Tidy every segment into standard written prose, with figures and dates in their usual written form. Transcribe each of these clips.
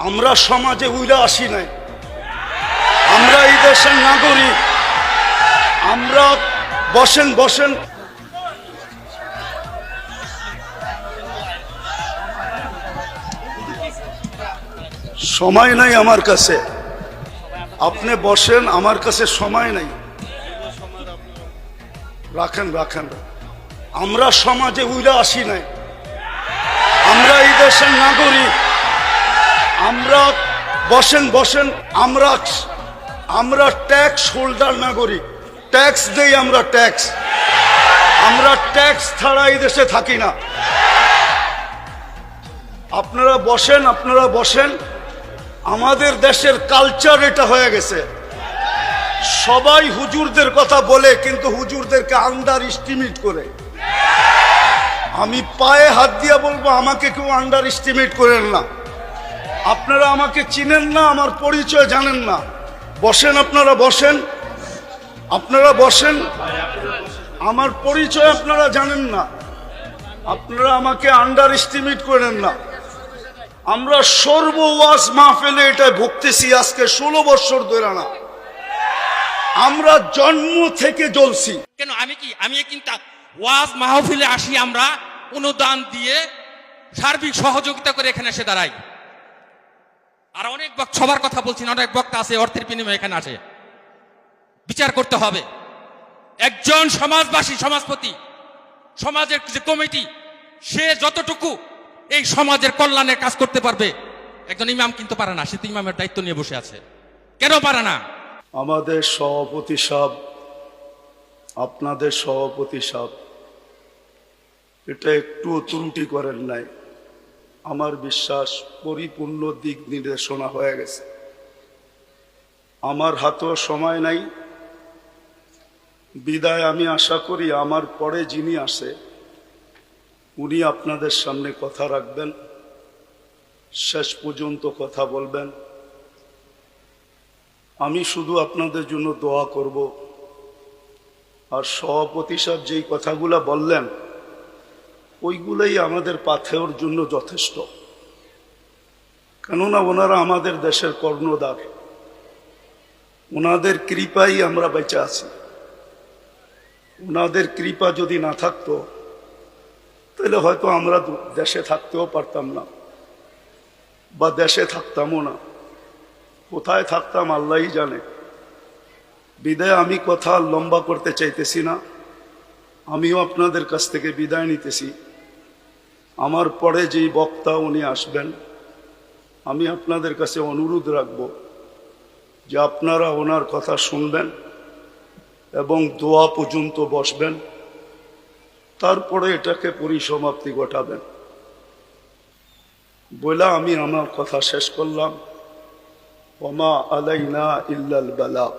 আমরা সমাজে উইরা আসি নাই, আমরা এই দেশের নাগরিক। আমরা বসেন বসেন সময় নাই আমার কাছে, আপনি বসেন, আমার কাছে সময় নাই। রাখেন রাখেন, আমরা সমাজে উইরা আসি নাই, আমরা এই দেশের নাগরিক। আমরা বসেন বসেন আমরা ট্যাক্স হোল্ডার নাগরিক, ট্যাক্স দেই আমরা, ট্যাক্স। আমরা ট্যাক্স ছাড়া এই দেশে থাকি না। আপনারা বসেন। আমাদের দেশের কালচার এটা হয়ে গেছে, সবাই হুজুরদের কথা বলে কিন্তু হুজুরদেরকে আন্ডার এস্টিমেট করে। আমি পায়ে হাত দিয়া বলবো, আমাকে কেউ আন্ডার এস্টিমেট করেন না। আপনারা আমাকে চিনেন না, আমার পরিচয় জানেন না। বসেন, আপনারা বসেন, আমার পরিচয় আপনারা জানেন না। আপনারা আমাকে আন্ডার এস্টিমেট করেন না। আমরা সর্বওয়াজ মাহফিলে এটা ভুগতেছি আজকে 16 বছর ধরে না। আমরা জন্ম থেকে জ্বলছি। কেন আমি কিন্তু ওয়াজ মাহফিলে আসি, আমরা অনুদান দিয়ে সার্বিক সহযোগিতা করে এখানে এসে দাঁড়াই। আর অনেক সবার কথা বলছি না, অনেক বক্তা আছে অর্থের বিনিময়ে এখানে আসে। বিচার করতে হবে। একজন সমাজবাসী, সমাজপতি, সমাজের যে কমিটি, সে যতটুকু এই সমাজের কল্যাণের কাজ করতে পারবে, একজন ইমাম কিন্তু পারে না। সে তো ইমামের দায়িত্ব নিয়ে বসে আছে, কেন পারে না? আমাদের সভাপতি সাহেব, আপনাদের সভাপতি সাহেব এটা একটু ত্রুটি করেন নাই। আমার বিশ্বাস পরিপূর্ণ দিক নির্দেশনা হয়ে গেছে। আমার হাতেও সময় নাই, বিদায় আমি আশা করি আমার পরে যিনি আসে উনি আপনাদের সামনে কথা রাখবেন, শেষ পর্যন্ত কথা বলবেন। আমি শুধু আপনাদের জন্য দোয়া করব। আর সভাপতি সাহেব যেই কথাগুলা বললেন ওইগুলাই আমাদের পাথেওর জন্য যথেষ্ট, কেননা ওনারা আমাদের দেশের কর্ণধার। ওনাদের কৃপাই আমরা বেঁচে আছি। ওনাদের কৃপা যদি না থাকতো তাহলে হয়তো আমরা দেশে থাকতেও পারতাম না, বা দেশে থাকতামও না। কোথায় থাকতাম আল্লাহই জানে। বিদায় আমি কথা লম্বা করতে চাইতেছি না। আমিও আপনাদের কাছ থেকে বিদায় নিতেছি। আমার পরে যেই বক্তা উনি আসবেন, আমি আপনাদের কাছে অনুরোধ রাখব যে আপনারা ওনার কথা শুনবেন এবং দোয়া পর্যন্ত বসবেন, তারপরে এটাকে পরিসমাপ্তি ঘটাবেন। বলে আমি আমার কথা শেষ করলাম। ওমা আলাইনা ইল্লাল বালাগ।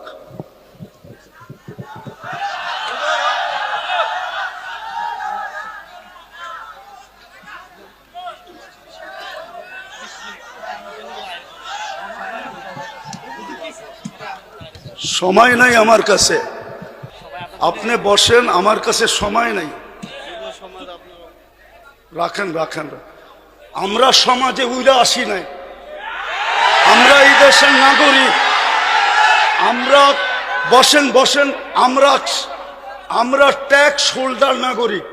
সময় নাই আমার কাছে, আপনি বসেন, আমার কাছে সময় নাই। রাখেন, আমরা সমাজে উইরা আসি নাই, আমরা এই দেশের নাগরিক। আমরা বসেন আমরা ট্যাক্স হোল্ডার নাগরিক,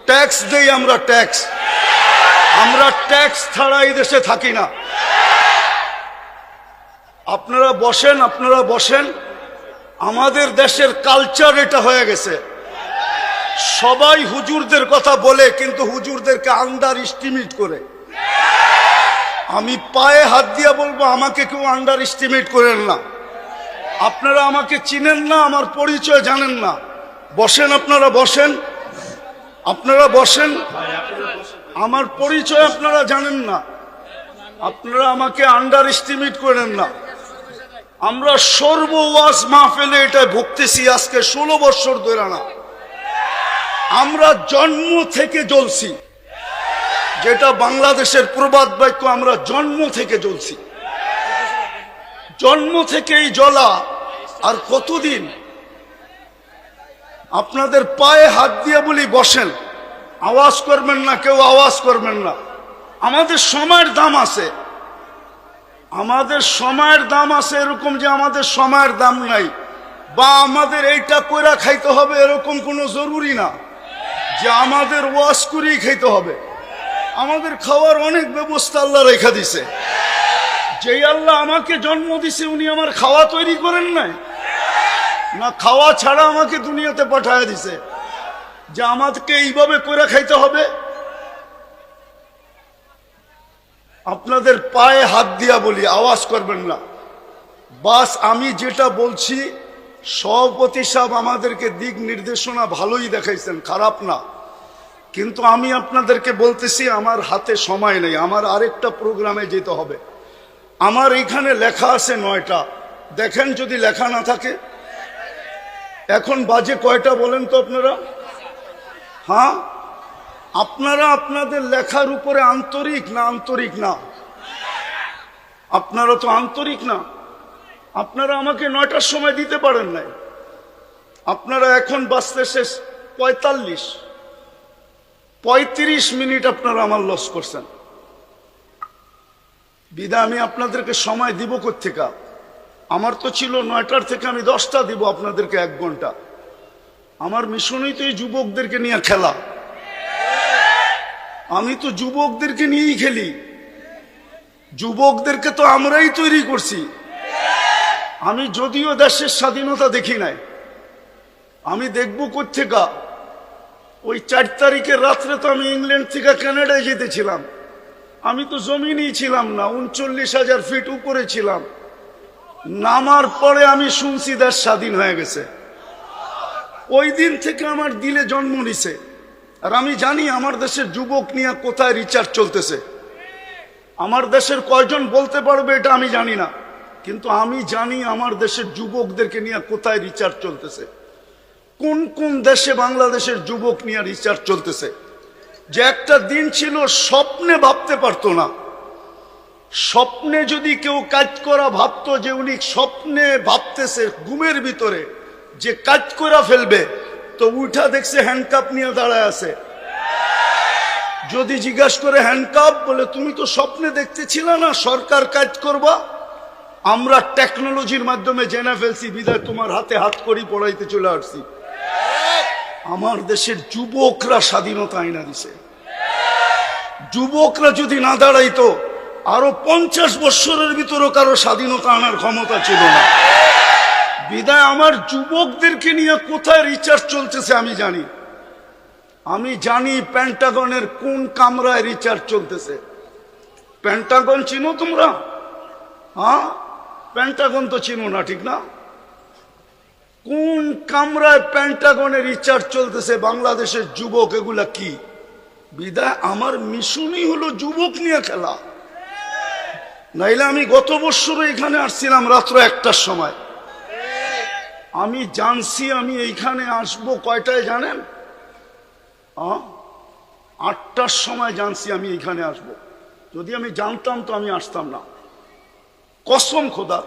ট্যাক্স দেই আমরা, ট্যাক্স। আমরা ট্যাক্স ছাড়া এই দেশে থাকি না। আপনারা বসেন। আমাদের দেশের কালচার এটা হয়ে গেছে, সবাই হুজুরদের কথা বলে কিন্তু হুজুরদেরকে আন্ডার এস্টিমেট করে। আমি পায়ে হাত দিয়া বলবো, আমাকে কেউ আন্ডার এস্টিমেট করেন না। আপনারা আমাকে চিনেন না, আমার পরিচয় জানেন না। বসেন, আপনারা বসেন, আমার পরিচয় আপনারা জানেন না। আপনারা আমাকে আন্ডার এস্টিমেট করেন না। আমরা সর্বওয়াজ মাহফিলে এটা ভুগতেছি আজকে 16 বছর ধরে না। আমরা জন্ম থেকে জ্বলছি, যেটা বাংলাদেশের প্রবাদ বাক্য, আমরা জন্ম থেকে জ্বলছি। জন্ম থেকেই জ্বলা। আর কতদিন? আপনাদের পায়ে হাত দিয়ে বলি বসেন, আওয়াজ করবেন না, কেউ আওয়াজ করবেন না। আমাদের সময়ের দাম আছে। আমাদের সময়ের দাম আছে এরকম যে আমাদের সময়ের দাম নাই, বা আমাদের এইটা কইরা খাইতে হবে এরকম কোনো জরুরি না যে আমাদের ওয়াশ করেই খাইতে হবে। আমাদের খাওয়ার অনেক ব্যবস্থা আল্লাহ রেখা দিছে। যেই আল্লাহ আমাকে জন্ম দিছে উনি আমার খাওয়া তৈরি করেন নাই? না খাওয়া ছাড়া আমাকে দুনিয়াতে পাঠায় দিছে যে আমাকে এইভাবে করে খাইতে হবে? আপনাদের পায়ে হাত দিয়া বলি, আওয়াজ করবেন না। বাস আমি যেটা বলছি সভাপতি সাহেব আমাদেরকে দিক নির্দেশনা ভালোই দেখাইছেন, খারাপ না, কিন্তু আমি আপনাদেরকে বলতেছি আমার হাতে সময় নেই, আমার আরেকটা প্রোগ্রামে যেতে হবে। আমার এইখানে লেখা আছে 9টা, দেখেন যদি লেখা না থাকে। এখন বাজে কয়টা বলেন তো আপনারা? হ্যাঁ, আপনারা আপনাদের লেখার উপরে আন্তরিক না? আন্তরিক না? আপনারা তো আন্তরিক না। আপনারা আমাকে 9টার সময় দিতে পারেন নাই। আপনারা এখন বাজতে শেষ 35 মিনিট আপনারা আমার লস করছেন। বিদায় আমি আপনাদেরকে সময় দিব কোত্থেকে? আমার তো ছিল 9টার থেকে আমি 10টা দিব আপনাদেরকে 1 ঘন্টা। আমার মিশনই তো এই যুবকদেরকে নিয়ে খেলা। আমি তো যুবকদেরকে নিয়েই খেলি। যুবকদেরকে তো আমরাই তৈরি করছি। আমি যদিও দেশের স্বাধীনতা দেখি নাই, আমি দেখবো কোত্থেকে? ওই 4 তারিখের রাত্রে তো আমি ইংল্যান্ড থেকে কানাডায় যেতেছিলাম। আমি তো জমিনেই ছিলাম না, 39,000 ফিট উপরে ছিলাম। নামার পরে আমি শুনছি দেশ স্বাধীন হয়ে গেছে। ওই দিন থেকে আমার দিলে জন্ম নিছে। আর আমি জানি আমার দেশের যুবক নিয়ে কোথায় রিচার্জ চলতেছে। আমার দেশের কয়জন বলতে পারবে এটা আমি জানি না, কিন্তু আমি জানি আমার দেশের যুবকদেরকে নিয়ে কোথায় রিচার্জ চলতেছে, কোন কোন দেশে বাংলাদেশের যুবক নিয়ে রিচার্জ চলতেছে। যে একটা দিন ছিল স্বপ্নে ভাবতে পারতো না। স্বপ্নে যদি কেউ কাজ করা ভাবতো যে উনি স্বপ্নে ভাবতেছে ঘুমের ভিতরে যে কাজ করা ফেলবে, তো উঠা দেখছে হ্যান্ডকাপ নিয়ে দাঁড়ায় আছে। যদি জিজ্ঞাসা করে হ্যান্ডকাপ, বলে তুমি তো স্বপ্নে দেখতেছিল না সরকার কাজ করবা, আমরা টেকনোলজির মাধ্যমে জেনে ফেলছি, বিদায় তোমার হাতে হাত করি পড়াইতে চলে আসছি। আমার দেশের যুবকরা স্বাধীনতা আইনা দিছে। যুবকরা যদি না দাঁড়াইতো আরো 50 বছরের ভিতরে কারো স্বাধীনতা আনার ক্ষমতা ছিল না। বিদায় আমার যুবকদেরকে নিয়ে কোথায় রিচার্জ চলতেছে আমি জানি। আমি জানি পেন্টাগনের কোন কামরায় রিচার্জ চলতেছে। পেন্টাগন চিনো তোমরা? হ্যাঁ, পেন্টাগন তো চিনো না, ঠিক না? কোন কামরায় পেন্টাগনে রিচার্জ চলতেছে? বাংলাদেশের যুবক এগুলা কি? বিদায় আমার মিশনই হলো যুবক নিয়ে খেলা। নাইলে আমি গত বছর এখানে আসছিলাম রাত্র 1টার সময়। আমি জানছি আমি এইখানে আসবো কয়টায় জানেন? 8টার সময় জানছি আমি এইখানে আসব। যদি আমি জানতাম তো আমি আসতাম না। কসম খোদার,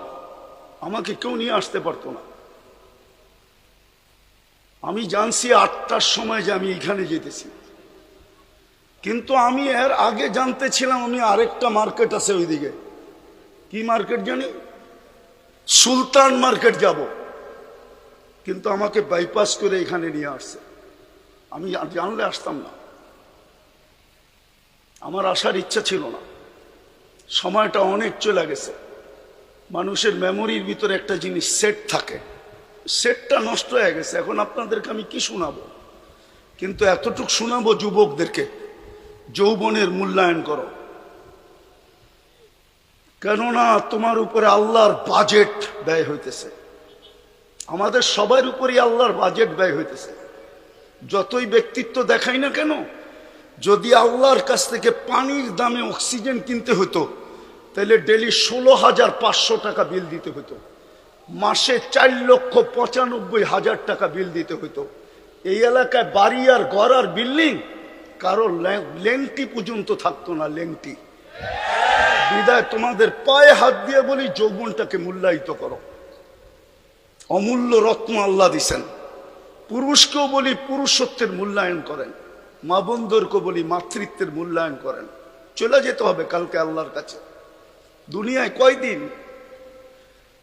আমাকে কেউ নিয়ে আসতে পারতো না। আমি জানছি 8টার সময় যে আমি এইখানে যেতেছি, কিন্তু আমি এর আগে জানতে ছিলাম আমি আরেকটা মার্কেট আছে ওইদিকে। কি মার্কেট জানি? সুলতান মার্কেট যাব, কিন্তু আমাকে বাইপাস করে এখানে নিয়ে আসছে। আমি জানলে আসতাম না, আমার আসার ইচ্ছা ছিল না। সময়টা অনেক চলে গেছে। মানুষের মেমোরির ভিতরে একটা জিনিস সেট থাকে, সেটটা নষ্ট হয়ে গেছে। এখন আপনাদেরকে আমি কি শোনাবো? কিন্তু এতটুক শোনাবো যুবকদেরকে, যৌবনের মূল্যায়ন করো। কেননা তোমার উপরে আল্লাহর বাজেট ব্যয় হইতেছে। আমাদের সবার উপরই আল্লাহর বাজেট ব্যয় হইতেছে। যতই ব্যক্তিত্ব দেখাই না কেন, যদি আল্লাহর কাছ থেকে পানির দামে অক্সিজেন কিনতে হতো তাহলে ডেলি 16,500 টাকা বিল দিতে হতো, মাসে 4,95,000 টাকা বিল দিতে হতো। এই এলাকায় বাড়ি আর ঘর আর বিল্ডিং কারো লেংটি পর্যন্ত থাকতো না, লেংটি। বিদায় তোমাদের পায়ে হাত দিয়ে বলি যৌবনটাকে মূল্যায়িত করো। অমূল্য রত্ন আল্লাহ দিছেন। পুরুষকেও বলি পুরুষত্বের মূল্যায়ন করেন, মা বোনদেরকে বলি মাতৃত্বের মূল্যায়ন করেন। চলে যেতে হবে কালকে আল্লাহর কাছে। দুনিয়ায় কয়দিন?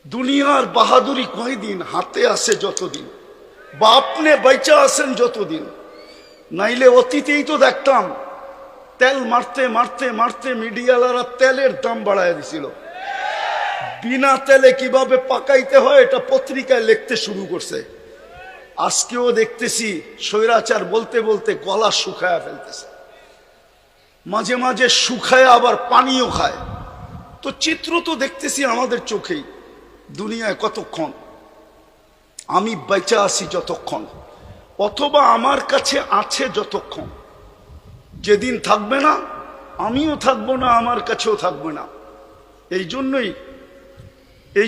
দুনিয়ার বাহাদুরি কয়দিন? হাতে আসে যতদিন, বা আপনি বাইচা আছেন যতদিন। নাইলে অতীতেই তো দেখতাম তেল মারতে মারতে মারতে মিডিয়ালারা তেলের দাম বাড়ায় দিছিল। বিনা তেলে কিভাবে পাকাইতে হয় এটা পত্রিকায় লিখতে শুরু করছে। আজকেও দেখতেছি স্বৈরাচার বলতে বলতে গলা শুকায়া ফেলতেছে, মাঝে মাঝে শুকায় আবার পানিও খায়। তো চিত্র তো দেখতেছি আমাদের চোখেই। দুনিয়ায় কতক্ষণ? আমি বেঁচে আছি যতক্ষণ, অথবা আমার কাছে আছে যতক্ষণ। যেদিন থাকবে না আমিও থাকবো না, আমার কাছেও থাকবে না। এই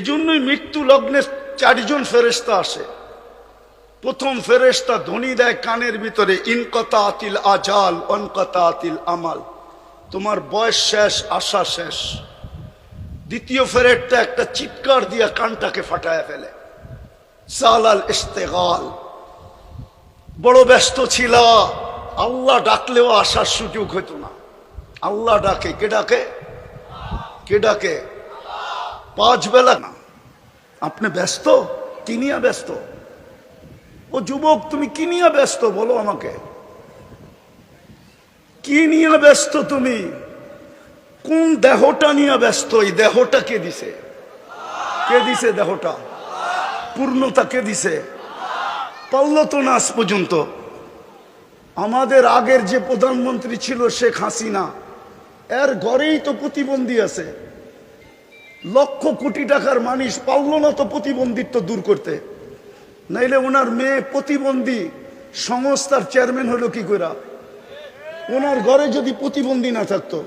জন্যই মৃত্যু লগ্নে 4 জন ফেরেশতা আসে। প্রথম ফেরেশতা ধ্বনি দেয় কানের ভিতরে, ইনকতা আতিল আজাল অনকতা আতিল আমাল, তোমার বয়স শেষ, আশা শেষ। দ্বিতীয় ফেরেশতা একটা চিৎকার দিয়া কানটাকে ফাটায় ফেলে, সালাল ইস্তেগাল, বড় ব্যস্ত ছিল, আল্লাহ ডাকলেও আসার সুযোগ হতো না। আল্লাহ ডাকে, কে ডাকে? কে ডাকে? 5 বেলা না। আপনি ব্যস্ত, কি নিয়ে ব্যস্ত? ও যুবক, তুমি কি নিয়ে ব্যস্ত বলো আমাকে? কি নিয়ে ব্যস্ত তুমি? কোন দেহটা নিয়ে ব্যস্ত? এই দেহটা কে দিছে? কে দিছে দেহটা? পূর্ণতা কে দিছে? পারল তো না আজ পর্যন্ত। আমাদের আগের যে প্রধানমন্ত্রী ছিল শেখ হাসিনা, এর ঘরেই তো প্রতিবন্ধী আছে। লক্ষ কোটি টাকার মানুষ পারল না তো প্রতিবন্ধিত্ব দূর করতে। নাইলে ওনার মেয়ে প্রতিবন্ধী সংস্থার চেয়ারম্যান হলো কি করে? ওনার ঘরে যদি প্রতিবন্ধী না থাকতো,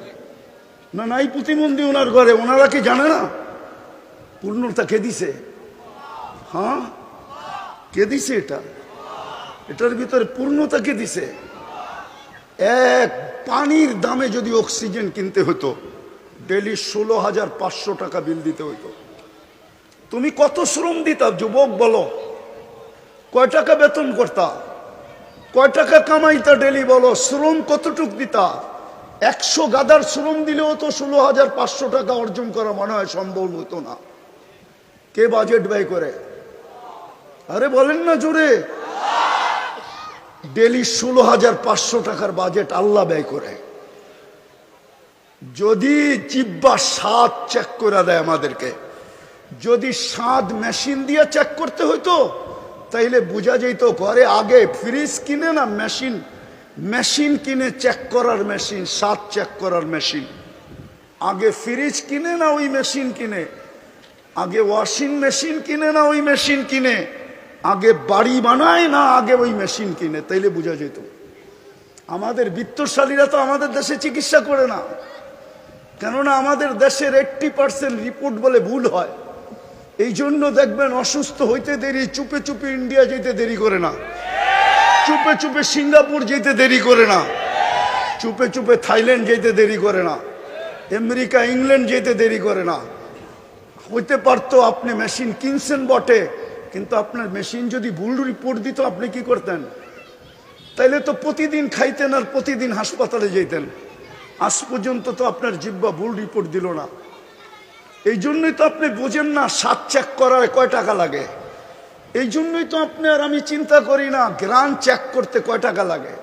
না নাই প্রতিবন্ধী ওনার ঘরে, ওনারা কি জানে না? পূর্ণতা কে দিছে? হ্যাঁ, কে দিছে? এটার ভিতরে পূর্ণতা কে দিছে? এক পানির দামে যদি অক্সিজেন কিনতে হতো, ডেলি 16,500 টাকা বিল দিতে হইতো। তুমি কত শ্রম দিতা যুবক বলো? কয় টাকা বেতন করতা? কয় টাকা কামাইতা ডেলি বলো? শ্রম কতটুক দিতা? 100 গাদার শ্রম দিলেও তো 16,500 টাকা অর্জন করা মনে হয় সম্ভব হতো না। কে বাজেট ব্যয় করে? আরে বলেন না জোরে। ডেলি 16,500 টাকার বাজেট আল্লাহ ব্যয় করে। যদি জিব্বা স্বাদ চেক করে দেয় আমাদেরকে, যদি স্বাদ মেশিন দিয়ে চেক করতে হইতো তাইলে বোঝা যেত ঘরে আগে ফ্রিজ কিনে না মেশিন কিনে চেক করার মেশিন, স্বাদ চেক করার মেশিন। আগে ফ্রিজ কিনে না ওই মেশিন কিনে, আগে ওয়াশিং মেশিন কিনে না ওই মেশিন কিনে, আগে বাড়ি বানায় না আগে ওই মেশিন কিনে, তাইলে বোঝা যেত। আমাদের বিত্তশালীরা তো আমাদের দেশে চিকিৎসা করে না, কেননা আমাদের দেশের 80% রিপোর্ট বলে ভুল হয়। এই জন্য দেখবেন অসুস্থ হইতে দেরি, চুপে চুপে ইন্ডিয়া যেতে দেরি করে না, চুপে চুপে সিঙ্গাপুর যেতে দেরি করে না, চুপে চুপে থাইল্যান্ড যেতে দেরি করে না, আমেরিকা ইংল্যান্ড যেতে দেরি করে না। হইতে পারতো আপনি মেশিন কিনছেন বটে, কিন্তু আপনার মেশিন যদি ভুল রিপোর্ট দিত আপনি কি করতেন? তাইলে তো প্রতিদিন খাইতেন আর প্রতিদিন হাসপাতালে যেতেন। আজ পর্যন্ত তো আপনার জিব্বা ভুল রিপোর্ট দিল না। এই জন্যই তো আপনি বোঝেন না স্বাদ চেক করার কয় টাকা লাগে। এই জন্যই তো আপনি আর আমি চিন্তা করি না গ্রান চেক করতে কয় টাকা লাগে।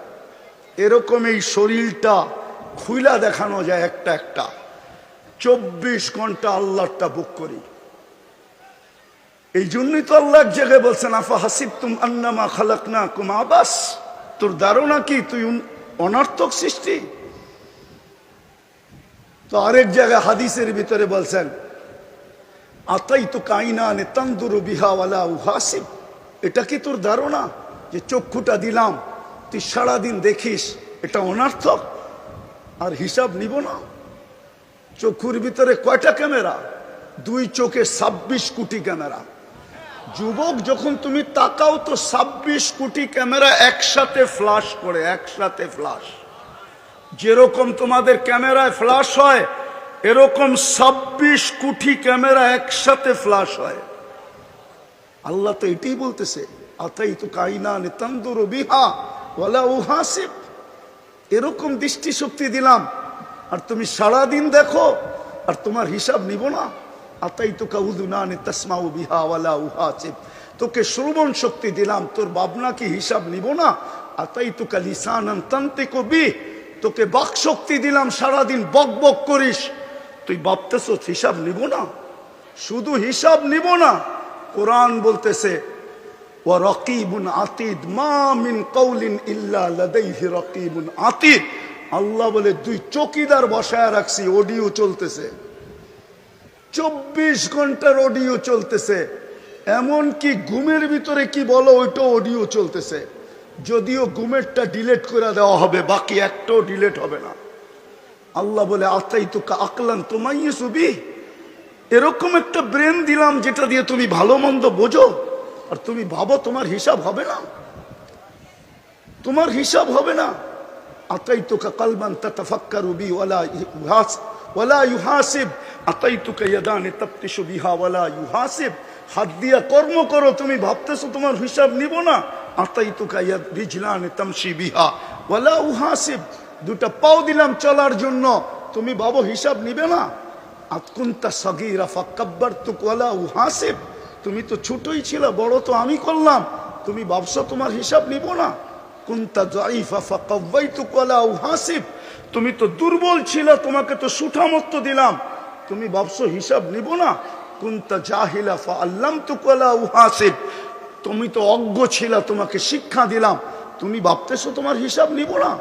এরকম এই শরীরটা খুইলা দেখানো যায় একটা একটা। 24 ঘন্টা আল্লাহটা বুক করি। এই জন্যই তো আল্লাহ এক জায়গায় বলছেন, আফা হাসিবতুম আন্নামা খালাকনাকুম আবাস, তোর ধারণা কি তুই অনর্থক সৃষ্টি? তো আরেক জায়গায় হাদিসের ভিতরে বলছেন, আতাইতু কাইনানে তানদুরু বিহা ওয়ালা উহাসিব, এটা কি তোর ধারণা যে চক্ষুটা দিলাম তুই সারাদিন দেখিস, এটা অনর্থক আর হিসাব নিব না? চক্ষুর ভিতরে কয়টা ক্যামেরা? 2 চোখে 26 কোটি ক্যামেরা। যুবক, যখন তুমি তাকাও তো 26 কোটি ক্যামেরা একসাথে ফ্লাশ করে, একসাথে ফ্লাশ। যেরকম তোমাদের ক্যামেরায় ফ্লাশ হয় এরকম 26 কোটি ক্যামেরা একসাথে ফ্লাশ হয়। আল্লাহ তো এটাই বলতেছে, আতাইতু কাইনানে তানদুরু বিহা ওয়ালা উহাসিব, এরকম দৃষ্টিশক্তি দিলাম আর তুমি সারাদিন দেখো। আর তোমার হিসাব নিব না? আতাইতুকা উযুনানি তাসমাউ বিহা ওয়ালা উহাসিব, তোকে শ্রবণ শক্তি দিলাম, তোর ভাবনা কি হিসাব নিব না? আতাইতুকা লিসানান তানতিকু বিহি, তোকে বাক শক্তি দিলাম, সারাদিন বক বক করিস, তুই ভাবতেছ হিসাব নিব না? শুধু হিসাব নিব না, কোরআন বলতেছে ওয়া রাকিবুন আতীদ, মা মিন কওলিন ইল্লা লাদাইহি রাকিবুন আতীদ। আল্লাহ বলে দুই চৌকিদার বসায় রাখছি, অডিও চলতেছে, 24 ঘন্টার অডিও চলতেছে। এমন কি ঘুমের ভিতরে কি বলো ওইটা অডিও চলতেছে, যদিও ঘুমেরটা ডিলিট করে দেওয়া হবে, বাকি একটাও ডিলিট হবে না। আল্লাহ বলে আতাইতুকা আকলান তুমাইয়িসু বিহি, এরকম একটা ব্রেন দিলাম যেটা দিয়ে তুমি ভালো মন্দ বোঝো, আর তুমি ভাবো তোমার হিসাব হবে না, তোমার হিসাব হবে না। আতাইতুকা কলবান তাতাফাক্কারু বি ওয়ালা ইউহাসিব, আতাইতুকা ইয়াদানি তাফতিশু বিহা ওয়ালা ইউহাসিব, হাত দিয়া কর্ম করো, তুমি ভাবতেছো তোমার হিসাব নিব না। আতাইতুকা রিজলানি তামশি বিহা ওয়ালা উহাসিব, দুটা পাও দিলাম চলার জন্য, তুমি ভাবো হিসাব নিবে না। আতকুনতা সাগীরা ফাকাব্বারতুক ওয়ালা উহাসিব, তুমি তো ছোটই ছিল, বড় তো আমি করলাম, তুমি ভাবছো তোমার হিসাব নিব না। কুনতা যায়ীফা ফাকাওয়াইতুক ওয়ালা উহাসিব, তুমি তো দুর্বল ছিল, তোমাকে তো সুঠামত্ব দিলাম, তুমি ভাবছো হিসাব নিব না। কুনতা জাহিলা ফাআল্লামতুক ওয়ালা উহাসিব, তুমি তো অজ্ঞ ছিল, তোমাকে শিক্ষা দিলাম, তুমি ভাবতেছো তোমার হিসাব নিব না।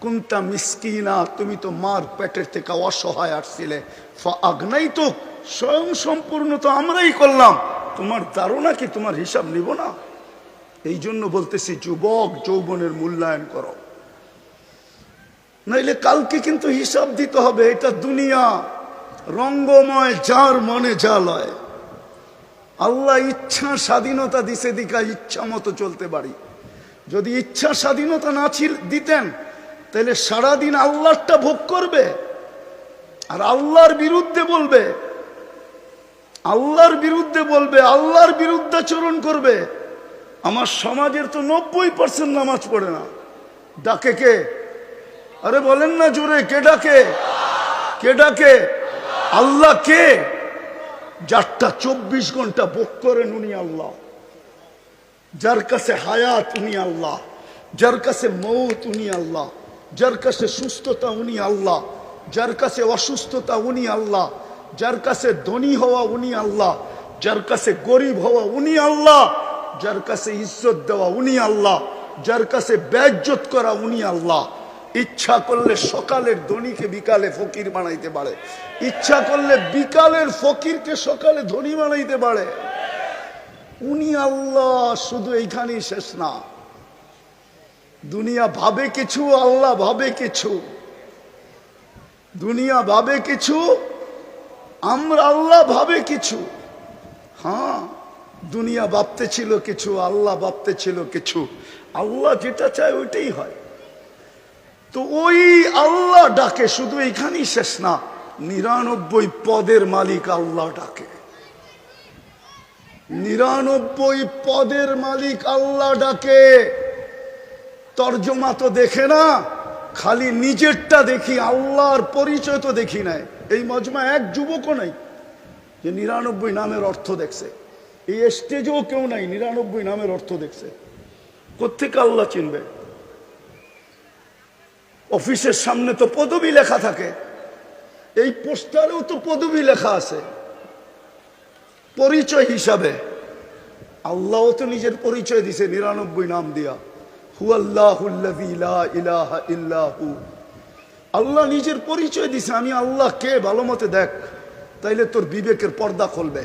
কুনতা মিসকিনা, তুমি তো মার পেটের থেকে অসহায় আসছিলে, ফাআগনাইতুক, স্বয়ং সম্পূর্ণ তো আমরাই করলাম, তোমার ধারণা কি তোমার হিসাব নিব না? এই জন্য বলতেছি যুবক, যৌবনের মূল্যায়ন করো, নাইলে কালকে কিন্তু হিসাব দিতে হবে। এটা দুনিয়া রঙ্গময়, যার মনে যা লয়। আল্লাহ ইচ্ছা স্বাধীনতা দিছে, দিকা ইচ্ছা মতো চলতে পারি। যদি ইচ্ছা স্বাধীনতা না দিতেন, তাহলে সারাদিন আল্লাহটা ভোগ করবে আর আল্লাহর বিরুদ্ধে বলবে, আল্লাহর বিরুদ্ধে বলবে, আল্লাহর বিরুদ্ধাচরণ করবে। আমার সমাজের তো 90% নামাজ পড়ে না। ডাকে কে? আরে বলেন না জোরে, কে ডাকে? কে ডাকে? আল্লাহ। কে? যারটা 24 ঘন্টা ভোগ করেন উনি আল্লাহ, যার কাছে হায়াত উনি আল্লাহ, যার কাছে মৌত উনি আল্লাহ, যার কাছে সুস্থতা উনি আল্লাহ, যার কাছে অসুস্থতা উনি আল্লাহ, যার কাছে ধনী হওয়া উনি আল্লাহ, যার কাছে গরিব হওয়া উনি আল্লাহ, যার কাছে ইজ্জত দেওয়া উনি আল্লাহ, যার কাছে বেইজ্জত করা উনি আল্লাহ। ইচ্ছা করলে সকালের ধনীকে বিকালে ফকির বানাইতে পারে, ইচ্ছা করলে বিকালের ফকিরকে সকালে ধনী বানাইতে পারে। উনি আল্লাহ। শুধু এইখানেই শেষ না, দুনিয়া ভাবে কিছু, আল্লাহ ভাবে কিছু। দুনিয়া ভাবে কিছু, আমরা আল্লাহ ভাবে কিছু। হ্যাঁ, দুনিয়া ভাবতে ছিল কিছু, আল্লাহ ভাবতে ছিল কিছু। আল্লাহ যেটা চায় ওইটাই হয়। তো ওই আল্লাহ ডাকে, শুধু এইখানেই শেষ না, 99 পদের মালিক আল্লাহ ডাকে, 99 পদের মালিক আল্লাহ ডাকে। তর্জমা তো দেখে না, খালি নিজেরটা দেখি, আল্লাহর পরিচয় তো দেখি নাই। এই মজমা এক যুবকও নাই যে 99 নামের অর্থ দেখছে। এই স্টেজেও কেউ নাই 99 নামের অর্থ দেখছে। কোত্থেকে আল্লাহ চিনবে? অফিসের সামনে তো পদবি লেখা থাকে, এই পোস্টারেও তো পদবি লেখা আছে পরিচয় হিসাবে। আল্লাহও তো নিজের পরিচয় দিছে 99 নাম দিয়া, হুয়াল্লাহুল্লাযী লা ইলাহা ইল্লাহু। আল্লাহ নিজের পরিচয় দিছে, আমি আল্লাহ কে ভালো মতে দেখ, তাইলে তোর বিবেকের পর্দা খুলবে,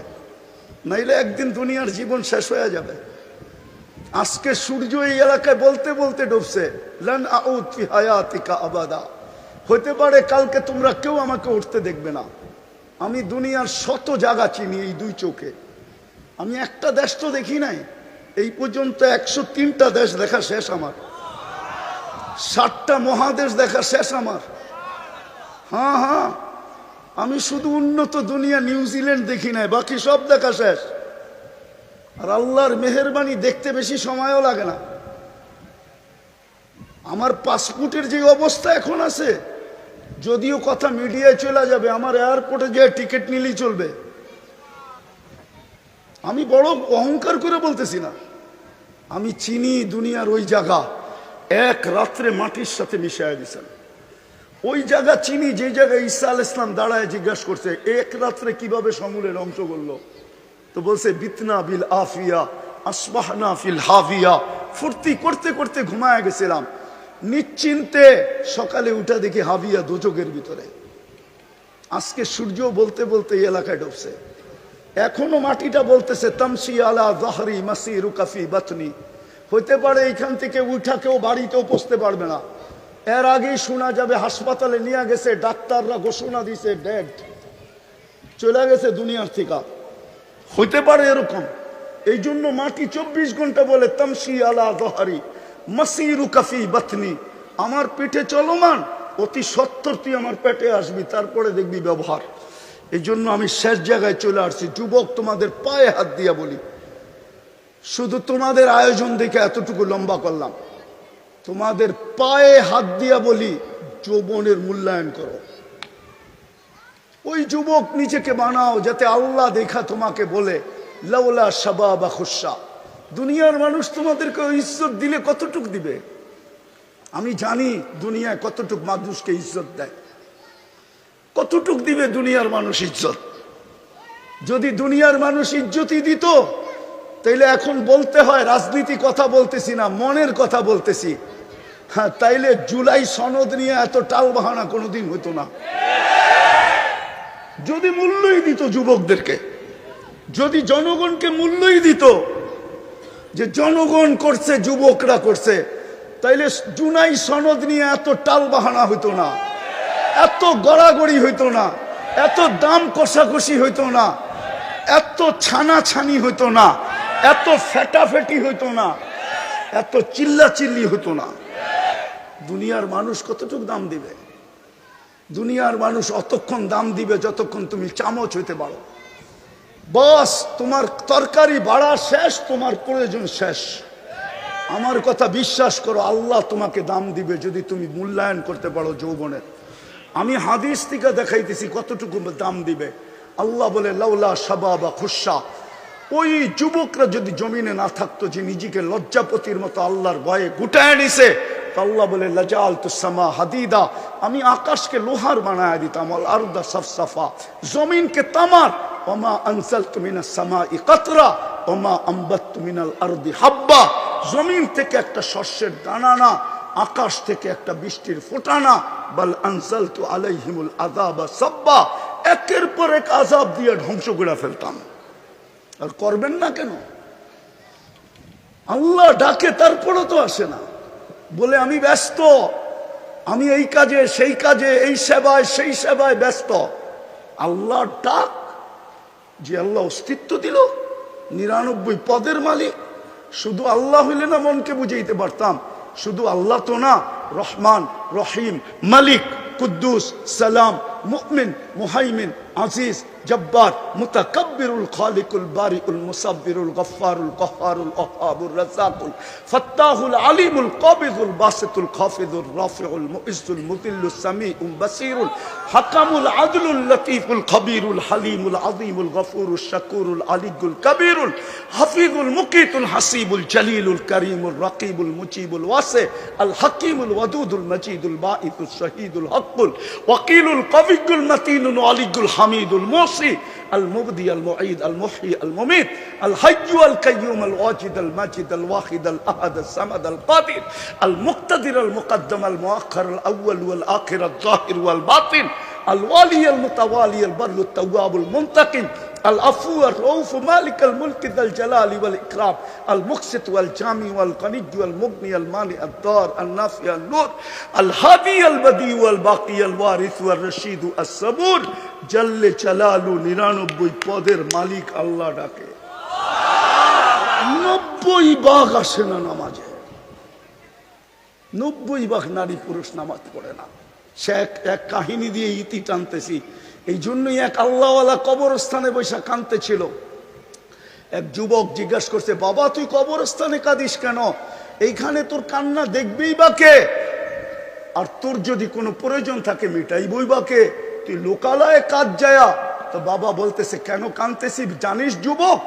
নাইলে একদিন দুনিয়ার জীবন শেষ হয়ে যাবে। আজকে সূর্য এই এলাকায় বলতে বলতে ডুবছে, লান আউদ ফি হায়াতিকা আবাদা। হতে পারে কালকে তোমরা কেউ আমাকে উঠতে দেখবে না। আমি দুনিয়ার শত জায়গা চিনি এই দুই চোখে, আমি একটা দেশ তো দেখি নাই। এই পর্যন্ত 103টা দেশ দেখা শেষ আমার, 60টা মহাদেশ দেখা শেষ আমার। হ্যাঁ হ্যাঁ, আমি শুধু উন্নত দুনিয়া নিউজিল্যান্ড দেখি নাই, বাকি সব দেখা শেষ। আর আল্লাহর মেহেরবানি, দেখতে বেশি সময়ও লাগে না। আমার পাসপোর্টের যে অবস্থা এখন আছে, যদিও কথা মিডিয়ায় চলে যাবে, আমার এয়ারপোর্টে গিয়ে টিকিট নিলেই চলবে। আমি বড় অহংকার করে বলতেছি না, আমি চিনি দুনিয়ার ওই জায়গা, এক রাত্রে মাটির সাথে মিশিয়ে দিয়েছেন। ওই জায়গা চিনি যে জায়গায় ঈসা আলাইহিস সালাম দাঁড়ায় জিজ্ঞাসা করছে এক রাত্রে কিভাবে সমূলে ধ্বংস করলো, তো বলছে বিতনা বিল আফিয়া আসবাহনা ফিল হাভিয়া, ফুর্তি করতে করতে ঘুমায় গেছিলাম, নিশ্চিন্তে সকালে উঠা দেখি হাভিয়া দোজকের ভিতরে। আজকে সূর্য বলতে বলতে এই এলাকায় ঢুকছে, এখনো মাটিটা বলতেছে তামসি আলা যাহরি মাসিরু কাফি বাতনি। হইতে পারে এইখান থেকে উঠা কেউ বাড়িতেও পৌঁছতে পারবে না, এর আগেই শোনা যাবে হাসপাতালে নিয়ে গেছে, ডাক্তাররা ঘোষণা দিছে ডেড, চলে গেছে দুনিয়ার থেকে। হইতে পারে এরকম, এই জন্য মাটি 24 ঘন্টা বলে তামসি আলা যাহরি মাসিরু কাফি বাতনি, আমার পিঠে চলমান, অতি সত্তর তুই আমার পেটে আসবি, তারপরে দেখবি ব্যবহার। এই জন্য আমি শেষ জায়গায় চলে আসছি। যুবক, তোমাদের পায়ে হাত দিয়া বলি, শুধু তোমাদের আয়োজন দেখে এতটুকু লম্বা করলাম, তোমাদের পায়ে হাত দিয়া বলি যৌবনের মূল্যায়ন করো। ওই যুবক নিজেকে বানাও যাতে আল্লাহ দেখা তোমাকে বলে লাউলা শাবাবা খুশা। দুনিয়ার মানুষ তোমাদেরকে ইজ্জত দিলে কতটুক দিবে? আমি জানি দুনিয়ায় কতটুক মানুষকে ইজ্জত দেয়, কতটুক দিবে দুনিয়ার মানুষ ইজ্জত। যদি দুনিয়ার মানুষ ইজ্জতই দিত, তাইলে এখন বলতে হয় রাজনীতি কথা বলতেছি না, মনের কথা বলতেছি। হ্যাঁ, তাইলে জুলাই সনদ নিয়ে এত টাল বাহানা কোনোদিন হতো না। যদি মূল্যই দিত যুবকদেরকে, যদি জনগণকে মূল্যই দিত যে জনগণ করছে যুবকরা করছে, তাইলে জুলাই সনদ নিয়ে এত টাল বাহানা হইতো না, এত গড়াগড়ি হইতো না, এত দাম কষাকষি হইতো না, এত ছানাছানি হইতো না, এত ফেটাফেটি হইতো না, এত চিল্লাচিল্লি হইতো না। দুনিয়ার মানুষ কতটুকু দাম দিবে? দুনিয়ার মানুষ অতক্ষণ দাম দিবে যতক্ষণ তুমি চামচ হইতে পারো। বস, তোমার তরকারি বাড়া শেষ, তোমার প্রয়োজন শেষ। আমার কথা বিশ্বাস করো, আল্লাহ তোমাকে দাম দিবে যদি তুমি মূল্যায়ন করতে পারো যৌবনের। আমি হাদিস থেকে দেখাইতেছি কতটুকু দাম দিবে। আল্লাহ বলে লাউলা শাবাবা খুশা, ওই যুবকরা যদি জমিনে না থাকতো যে নিজেকে লজ্জাপতির মতো আল্লাহর ভয়ে গুটায় নিছে, আল্লাহ বলে লাজালতু সামা হাদিদা, আমি আকাশকে লোহার বানায় দিতাম, আল আরদা সাফসাফা, জমিনকে তামার, ওমা আনজালতু মিনাস সামাই কাতরা ওমা আমবাততু মিনাল আরদি হাব্বা, জমিন থেকে একটা শস্যের দানা না, আকাশ থেকে একটা বৃষ্টির ফোঁটা না, বাল আনজালতু আলাইহিমুল আযাবা সাব্বা, একের পর এক আযাব দিয়ে ধ্বংস করে ফেলতাম। আর করবেন না কেন? আল্লাহ ডাকে, তারপরও তো আসে না, বলে আমি ব্যস্ত, আমি এই কাজে সেই কাজে, এই সেবায় সেই সেবায় ব্যস্ত। আল্লাহ ডাক, যে আল্লাহ অস্তিত্ব দিল, 99 পদের মালিক। শুধু আল্লাহ হইলে না মনকে বুঝাইতে পারতাম, শুধু আল্লাহ তো না, রহমান, রহিম, মালিক, কুদ্দুস, সালাম, মুমিন, মুহাইমিন, আজিজ, জব্বার, মুতাকাব্বিরুল খালিকুল বারিউল মুসাব্বিরুল গফফারুল কহ্হারুল ওয়াহ্হাবুর রাজ্জাকুল ফাত্তাহুল আলিমুল কাবিদুল বাসিতুল খাফিদুর রাফিউল মুইজ্জুল মুযিল্লুস সামিউল বাসিরুল হাকামুল আদলুল লতীফুল খবীরুল হালিমুল আযীমুল গফুরুশ শাকুরুল আলিয়ুল কবীরুল হাফিজুল মুকিতুল হাসিবুল জলিলুল করিমুল রাকিবুল মুজিবুল ওয়াসি আল হাকিমুল ওয়াদুদুল মজিদুল বাঈসুশ শহীদুল হকুল ওয়াকিলুল কবিয়ুল মতিনুল আলিয়ুল হামিদুল মুসি আল মুবদি আল মুঈদ আল মুহয়ি আল মুমীত আল হাইয়্যু আল কাইয়্যুম আল ওয়াজিদ আল মাজিদ আল ওয়াহিদ আল আহাদ আল সামাদ আল কাদির আল মুক্তাদির আল মুকদ্দম আল মুআখ্খার আল আউয়াল ওয়াল আখির আল যাহির ওয়াল বাতিন আল ওয়ালি আল মুতাওয়ালি আল বাররু আত তাওয়াব আল মুনতাকিম العفو الرؤوف مالك الملك ذا الجلال والإكرام المقسط والجامع والغني والمغني المانع الضار النافع النور الهادي البديع والباقي الوارث والرشيد الصبور جل جلاله 99 পদের মালিক আল্লাহ ডাকে। 90 ভাগ আসে না নামাজে, 90 ভাগ নারী পুরুষ নামাজ পড়ে না। সে এক কাহিনী দিয়ে ইতি টানতেছি। এই জন্যই এক আল্লাহওয়ালা কবরস্থানে বৈশা কাঁদতে ছিল। এক যুবক জিজ্ঞাসা করছে, বাবা তুই কবরস্থানে কাঁদিস কেন? এইখানে তোর কান্না দেখবেই বা কে? আর তোর যদি কোনো প্রয়োজন থাকে মিটাই বইবাকে, তুই লোকালয়ে কাজ যায়া। তো বাবা বলতেছে কেন কাঁদতেছি জানিস যুবক?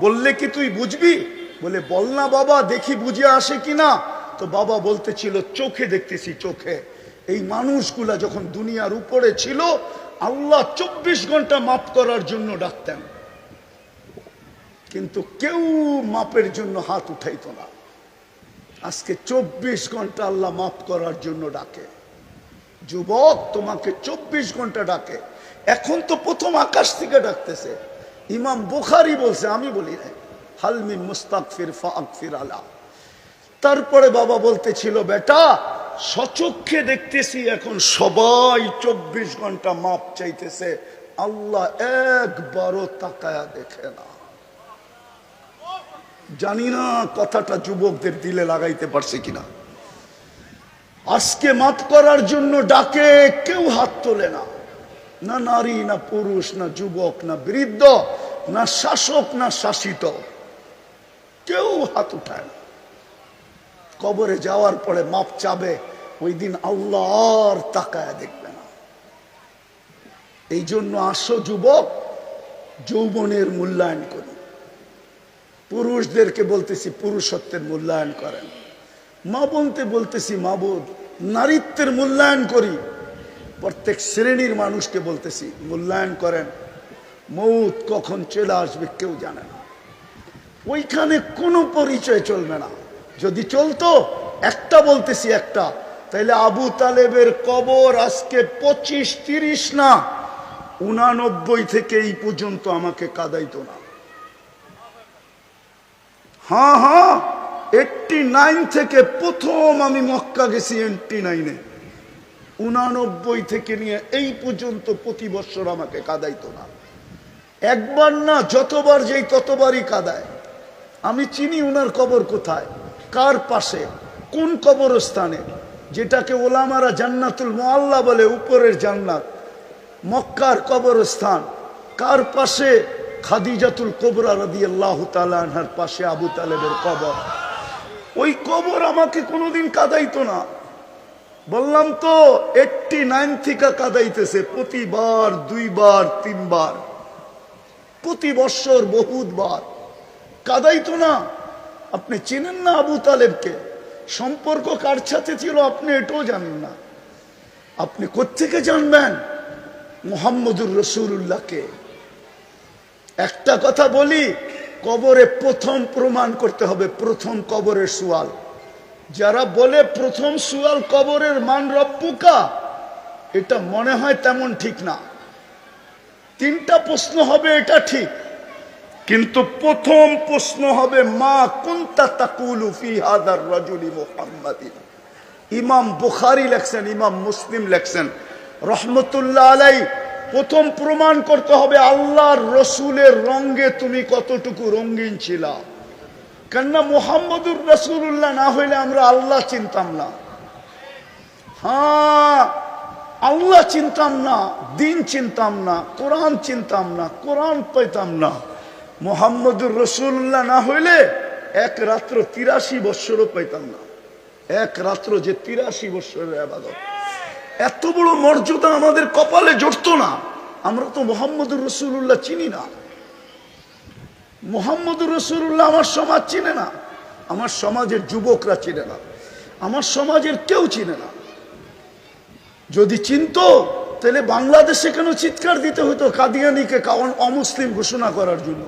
বললে কি তুই বুঝবি? বলে বল না বাবা, দেখি বুঝে আসে কিনা। তো বাবা বলতেছিল চোখে দেখতেছি, চোখে এই মানুষগুলা যখন দুনিয়ার উপরে ছিল আল্লাহ 24 ঘন্টা মাফ করার জন্য ডাকতেন, কিন্তু কেউ মাপের জন্য হাত উঠাইতো না। আজকে 24 ঘন্টা আল্লাহ মাফ করার জন্য ডাকে। যুবক তোমাকে 24 ঘন্টা ডাকে। এখন তো প্রথম আকাশ থেকে ডাকতেছে। ইমাম বুখারী বলছে, আমি বলি না, হালমি মুস্তাগফির ফাগফির আলা। তারপরে বাবা বলতেছিল বেটা সচক্ষে দেখতেছি এখন সবাই 24 ঘন্টা মাপ চাইতেছে, আল্লাহ একবারও তাকায়া দেখে না। জানি না কথাটা যুবকদের দিলে লাগাইতে পারছে কিনা। আজকে মাফ করার জন্য ডাকে, কেউ হাত তোলে না, না নারী, না পুরুষ, না যুবক, না বৃদ্ধ, না শাসক, না শাসিত, কেউ হাত উঠায় না। কবরে যাওয়ার পরে মাপ চাবে, ওই দিন আল্লাহ আর তাকায় দেখবে না। এই জন্য আসো যুবক, যৌবনের মূল্যায়ন করি। পুরুষদেরকে বলতেছি পুরুষত্বের মূল্যায়ন করেন, মা বলতে বলতেছি মাবুদ নারীত্বের মূল্যায়ন করি। প্রত্যেক শ্রেণীর মানুষকে বলতেছি মূল্যায়ন করেন। মৌত কখন চলে আসবে কেউ জানে না। ওইখানে কোনো পরিচয় চলবে না। যদি চলতো, একটা বলতেছি একটা, তাইলে আবু তালেবের কবর আজকে 25-30 না 89 থেকে এই পর্যন্ত আমাকে কাঁদাইতো না। হ্যাঁ হ্যাঁ, 89 থেকে প্রথম আমি মক্কা গেছি 89-এ, 89 থেকে নিয়ে এই পর্যন্ত প্রতি বছর আমাকে কাঁদাইতো না। একবার না, যতবার যেই ততবারই কাঁদায়। আমি চিনি উনার কবর কোথায়, কার পাশে, কোন কবরস্থানে, যেটাকে ওলামারা জান্নাতুল মুআল্লা বলে, উপরের জান্নাত, মক্কার কবরস্থান। কার পাশে? খাদিজাতুল কুবরা রাদিয়াল্লাহু তাআলা আনহার পাশে আবু তালেবের কবর। ওই কবর আমাকে কোনোদিন কাঁদাইতো না। বললাম তো 89 থেকে কাঁদাইতেছে, প্রতিবার 2 বার 3 বার, প্রতি বছর বহুতবার কাঁদাইতো না। আপনি চেনেন না আবু তালেবকে? সম্পর্ক কার সাথে ছিল আপনি এটাও জানেন না। আপনি কোত্থেকে জানবেন মুহাম্মদুর রাসূলুল্লাহকে? একটা কথা বলি, কবরে প্রথম প্রমাণ করতে হবে, প্রথম কবরের সুয়াল। যারা বলে প্রথম সুয়াল কবরের মান রব্বুকা, এটা মনে হয় তেমন ঠিক না। 3টা প্রশ্ন হবে, এটা ঠিক, কিন্তু প্রথম প্রশ্ন হবে মা কুনতা তাকুলু ফি হাদার রাজুলি মুহাম্মাদিন। ইমাম বুখারী লেখছেন, ইমাম মুসলিম লেখছেন রহমতুল্লাহ আলাইহি। প্রথম প্রমাণ করতে হবে আল্লাহর রসুলের রঙে তুমি কতটুকু রঙিন ছিলা। কেননা মুহাম্মদুর রাসূলুল্লাহ না হইলে আমরা আল্লাহ চিনতাম না। হ্যাঁ, আল্লাহ চিনতাম না, দিন চিনতাম না, কোরআন চিনতাম না, কোরআন পাইতাম না। মুহাম্মদুর রাসূলুল্লাহ না হইলে এক রাত্র 83 বৎসরও পাইতাম না। এক রাত্র যে 83 বৎসরের ইবাদত, এত বড় মর্যাদা আমাদের কপালে জড়তো না। আমরা তো মুহাম্মদুর রাসূলুল্লাহ চিনি না। মুহাম্মদুর রাসূলুল্লাহ আমার সমাজ চিনে না, আমার সমাজের যুবকরা চিনে না, আমার সমাজের কেউ চিনে না। যদি চিনতো তাহলে বাংলাদেশে কেন চিৎকার দিতে হতো কাদিয়ানীকে অমুসলিম ঘোষণা করার জন্য?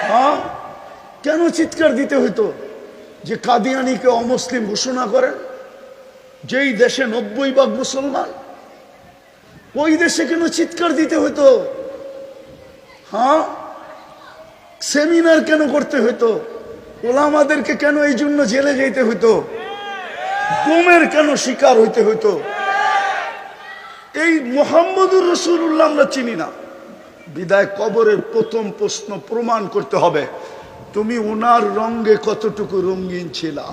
হ্যাঁ, কেন চিৎকার দিতে হতো যে কাদিয়ানীকে অমুসলিম ঘোষণা করেন? যেই দেশে 90% মুসলমান, ওই দেশে কেন চিৎকার দিতে হতো? হ্যাঁ, সেমিনার কেন করতে হতো? ওলামাদেরকে কেন এই জন্য জেলে যেতে হতো? গুমের কেন শিকার হইতে হতো? এই মুহাম্মদুর রাসূলুল্লাহ আমরা চিনি না। বিদায় কবরের প্রথম প্রশ্ন প্রমাণ করতে হবে তুমি উনার রঙে কতটুকু রঙিন ছিলা।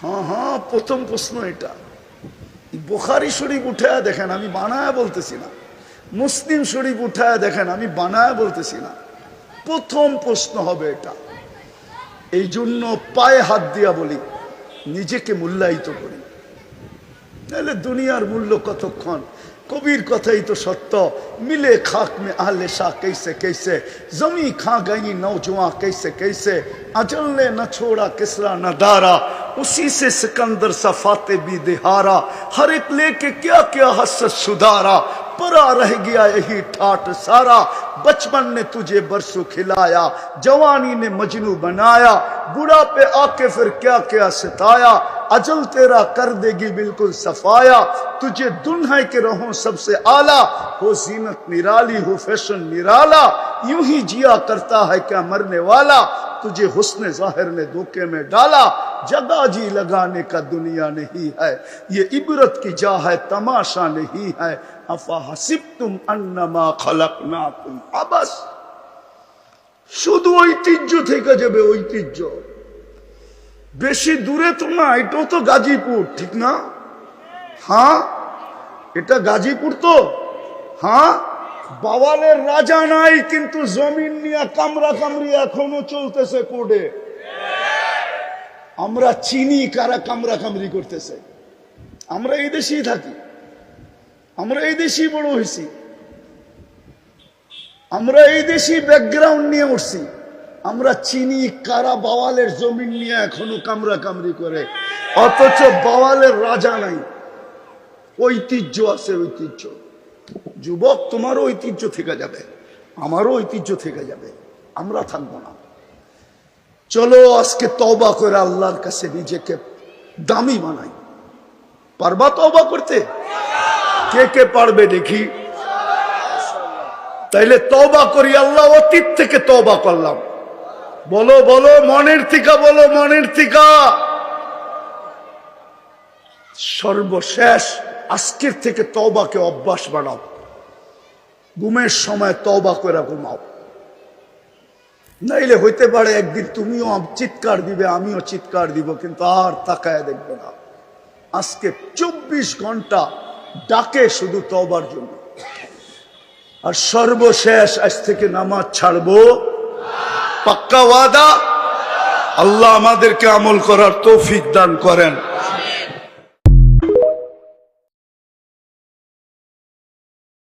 হ্যাঁ হ্যাঁ, প্রথম প্রশ্ন এটা। বুখারী শরীফ উঠায়া দেখেন, আমি বানায়া বলতেছি না। মুসলিম শরীফ উঠায়া দেখেন, আমি বানায়া বলতেছি না। প্রথম প্রশ্ন হবে এটা। এই জন্য পায়ে হাত দিয়া বলি, নিজেকে মূল্যায়িত করি, নাহলে দুনিয়ার মূল্য কতক্ষণ। কবির কথাই তো সত্য, মিলে খাক মে আহলে শাহ कैसे कैसे, जमी खा गई नौजवान कैसे कैसे, अजल ने न छोड़ा किसरा न दारा, उसी से सिकंदर सा फाते भी दिहारा, हर एक लेके क्या क्या हसरत सुधारा, परा रह गया यही ठाट सारा, बचपन ने तुझे बरसों खिलाया, जवानी ने मजनू बनाया, बुढ़ा पे आके फिर क्या क्या सताया, अजल तेरा कर देगी बिल्कुल सफाया, तुझे दुल्हन के रहो सबसे आला, हो जीनत निराली हो फैशन निराला, यूं ही जिया करता है क्या मरने वाला, तुझे हुस्न जाहिर ने धोखे में डाला, जगह जी लगाने का दुनिया नहीं है, ये इबरत की जा है तमाशा नहीं है, अफा हसिबतुम अन्नमा खलकनाकुम अबस। শুধু ঐতিহ্য থেকে যাবে, ঐতিহ্য বেশি দূরে তো না, এটাও তো গাজীপুর, ঠিক না? হ্যাঁ, এটা গাজীপুর তো। হ্যাঁ, বাওয়ালের রাজা নাই, কিন্তু জমিন নিয়ে কামরা কামড়ি এখনো চলতেছে কোর্টে। আমরা চিনি কারা কামরা কামড়ি করতেছে। আমরা এই দেশেই থাকি, আমরা এই দেশেই বড় হয়েছি, আমরা এই দেশি ব্যাকগ্রাউন্ড নিয়ে উঠছি। আমরা চিনি কারা বাওয়ালের জমিন নিয়ে এখনো কামরা কামড়ি করে, অথচ বাওয়ালের রাজা নাই। ঐতিহ্য আছে, ঐতিহ্য। যুবক, তোমারও ঐতিহ্য থেকে যাবে, আমারও ঐতিহ্য থেকে যাবে, আমরা থাকবো না। চলো আজকে তওবা করে আল্লাহর কাছে নিজেকে দামি বানাই। পারবা তওবা করতে? কে কে পারবে দেখি? তাইলে তওবা করি। আল্লাহ, অতীত থেকে তওবা করলাম। বলো বলো, মনের থেকে বলো, মনের থেকে। সর্বশেষ আজকের থেকে তওবাকে অভ্যাস বানাও। ঘুমের সময় তওবা করে ঘুমাও, নাইলে হইতে পারে একদিন তুমিও চিৎকার দিবে, আমিও চিৎকার দিব, কিন্তু আর তাকায় দেখবে না। আজকে 24 ঘন্টা ডাকে শুধু তওবার জন্য। আর সর্বশেষ আজ থেকে নামাজ ছাড়বো, পাক্কা ওয়াদা। আল্লাহ আমাদেরকে আমল করার তৌফিক দান করেন।